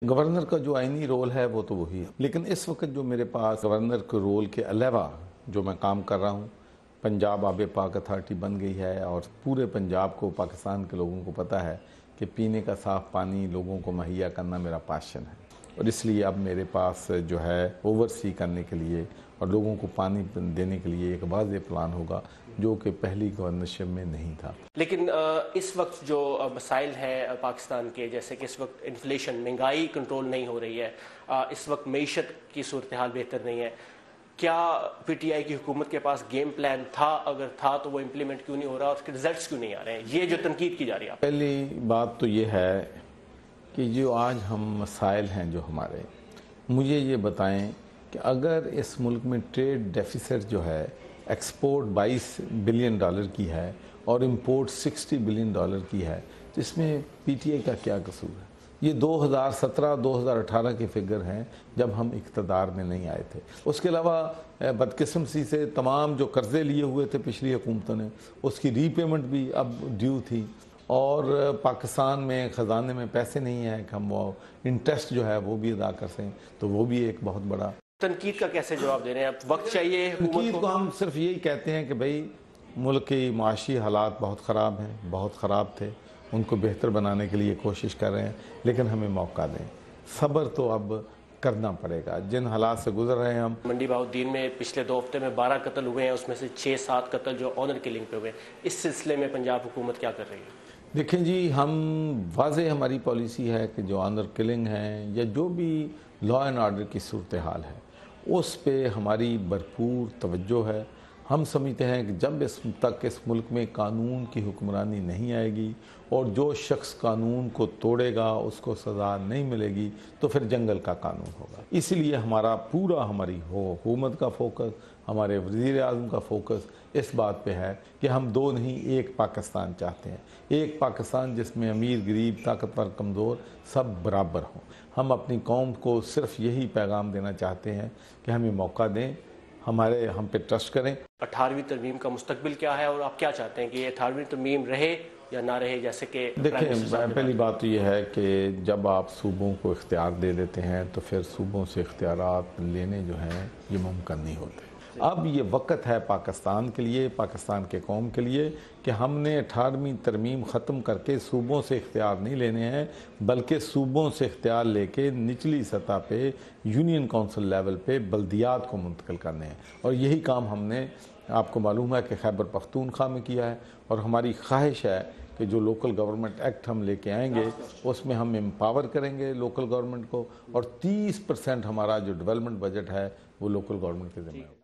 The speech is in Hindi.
गवर्नर का जो आईनी रोल है वो तो वही है, लेकिन इस वक्त जो मेरे पास गवर्नर के रोल के अलावा जो मैं काम कर रहा हूँ, पंजाब आबे पाक अथॉरिटी बन गई है और पूरे पंजाब को, पाकिस्तान के लोगों को पता है कि पीने का साफ़ पानी लोगों को मुहैया करना मेरा पैशन है। और इसलिए अब मेरे पास जो है ओवरसी करने के लिए और लोगों को पानी देने के लिए एक वाज़ेह प्लान होगा जो कि पहली गवर्नरशिप में नहीं था। लेकिन इस वक्त जो मसाइल हैं पाकिस्तान के, जैसे कि इस वक्त इन्फ्लेशन, महंगाई कंट्रोल नहीं हो रही है, इस वक्त मईशत की सूरत हाल बेहतर नहीं है, क्या पीटीआई की हुकूमत के पास गेम प्लान था? अगर था तो वो इम्प्लीमेंट क्यों नहीं हो रहा और उसके रिजल्ट्स क्यों नहीं आ रहे हैं? ये जो तनकीद की जा रही है। पहली बात तो ये है कि जो आज हम मसाइल हैं जो हमारे, मुझे ये बताएं कि अगर इस मुल्क में ट्रेड डेफिसिट जो है, एक्सपोर्ट 22 बिलियन डॉलर की है और इंपोर्ट 60 बिलियन डॉलर की है, तो इसमें पीटीआई का क्या कसूर है? ये 2017-2018 के फिगर हैं जब हम इक़्तिदार में नहीं आए थे। उसके अलावा बदकिस्मती से तमाम जो कर्ज़े लिए हुए थे पिछली हुकूमतों ने, उसकी रीपेमेंट भी अब ड्यू थी और पाकिस्तान में ख़जाने में पैसे नहीं हैं कि हम वो इंटरेस्ट जो है वो भी अदा कर सकें, तो वो भी एक बहुत बड़ा। तनकीद का कैसे जवाब दे रहे हैं? अब वक्त चाहिए तनकीद को हम सिर्फ यही कहते हैं कि भाई मुल्क की माशी हालात बहुत ख़राब हैं, बहुत ख़राब थे, उनको बेहतर बनाने के लिए कोशिश कर रहे हैं, लेकिन हमें मौका दें। सब्र तो अब करना पड़ेगा, जिन हालात से गुजर रहे हैं हम। मंडी बहाउद्दीन में पिछले 2 हफ्ते में 12 कत्ल हुए हैं, उसमें से 6-7 कत्ल जो ऑनर किलिंग पे हुए। इस सिलसिले में पंजाब हुकूमत क्या कर रही है? देखें जी, हम वाज़ेह हमारी पॉलिसी है कि जो ऑनर किलिंग है या जो भी लॉ एंड ऑर्डर की सूरत हाल है, उस पे हमारी भरपूर तवज्जो है। हम समझते हैं कि जब इस मुल्क में कानून की हुक्मरानी नहीं आएगी और जो शख्स कानून को तोड़ेगा उसको सज़ा नहीं मिलेगी, तो फिर जंगल का कानून होगा। इसीलिए हमारी हुकूमत का फोकस, हमारे वज़ीर आज़म का फोकस इस बात पे है कि हम दो नहीं एक पाकिस्तान चाहते हैं। एक पाकिस्तान जिसमें अमीर, गरीब, ताकतवर, कमज़ोर सब बराबर हों। हम अपनी कौम को सिर्फ यही पैगाम देना चाहते हैं कि हमें मौका दें, हम पे ट्रस्ट करें। 18वीं तरमीम का मुस्तकबिल क्या है और आप क्या चाहते हैं कि ये 18वीं तरमीम रहे या ना रहे? जैसे कि देखिए, पहली बात तो ये है कि जब आप सूबों को इख्तियार दे देते हैं तो फिर सूबों से इख्तियारात लेने जो हैं ये मुमकिन नहीं होते। अब ये वक्त है पाकिस्तान के लिए, पाकिस्तान के कौम के लिए कि हमने 18वीं तरमीम ख़त्म करके सूबों से इख्तियार नहीं लेने हैं, बल्कि सूबों से इख्तियार लेके निचली सतह पे यूनियन काउंसिल लेवल पे बल्दियात को मुंतकिल करने हैं। और यही काम हमने, आपको मालूम है कि खैबर पख्तूनख्वा में किया है और हमारी ख्वाहिश है कि जो लोकल गवर्नमेंट एक्ट हम लेके आएंगे उसमें हम एम्पावर करेंगे लोकल गवर्नमेंट को और 30% हमारा जो डेवलपमेंट बजट है वो लोकल गवर्नमेंट के ज़िम्मे है।